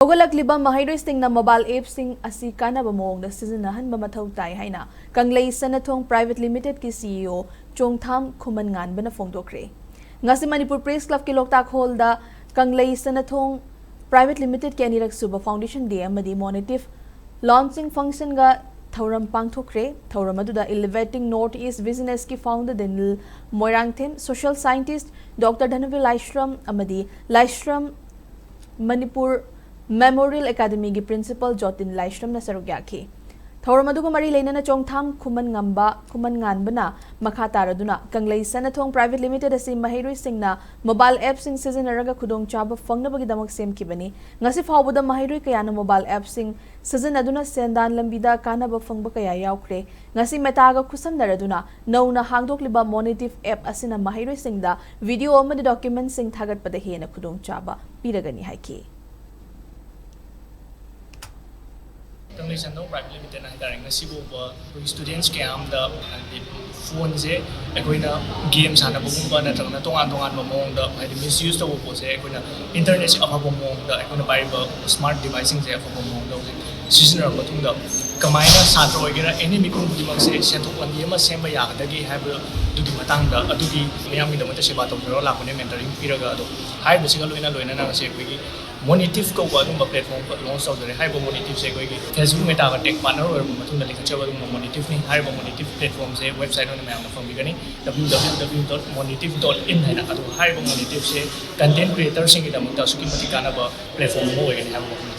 Hougatlakliba Maheiroi Singna mobile app sing asi Kanaba Mawongda Sijin-Nahanba Mathou tai haina Kanglei Sanathong Private Limited ki CEO Chongtham Khuman-Nganba phongdokre ngasi Manipur Press Club ki Loktak Hall da Kanglei Sanathong Private Limited ki anirak suba Foundation Day amadi monetive launching function ga thauram pangthokre thauram aduda elevating northeast business ki founder Denil Moirangthem social scientist Dr. Dhanavir Laishram amadi Laishram Manipur Memorial Academy की Principal Jotin Laishram na saruk yaki. Thauram aduga mari leinana Chongtham Khuman-Nganba makha taraduna Kanglei Sanathong Private Limited asi Maheiroi Singna mobile app sing sizinaraga khudong chaba fangnabagi damak semkibani ngasi fawbada Maheiroi kayana mobile app sing sizinaduna sendan lambida kanaba fangba kaya yaukre ngasi metaga khusamnaraduna nauna hangdokliba monetive app asina Maheiroi Singda video amadi document sing thagatpada hena khudong chaba piragani haiki. Kanglei Sanathong Private Limited na hidaring na sibuba students kaya amda phone je akoina game sana bugumba na tang na tongan Mawongda hadi misuse tawo po se akoina internet se afabo Mawongda akoina pariba smart devices je afabo Mawongda seasonal matungda kamaina satro ogira any mikung dimang se senthok lambi ama semba yagadagi haiba dugi matangda adugi miyami damata seba tawjaro lakone mentoring piraga ado haiba singa loina na se koigi monetive ko ba dum platform ko launch tawjare haiba monetive se koigi Facebook meta ga tech partner or matungda likhacha ba monetive ni haiba monetive platform se website on mayam na famigani www.monetive.in haina ado haiba monetive se content creator sing idamata suki matikana ba platform mo oigani haiba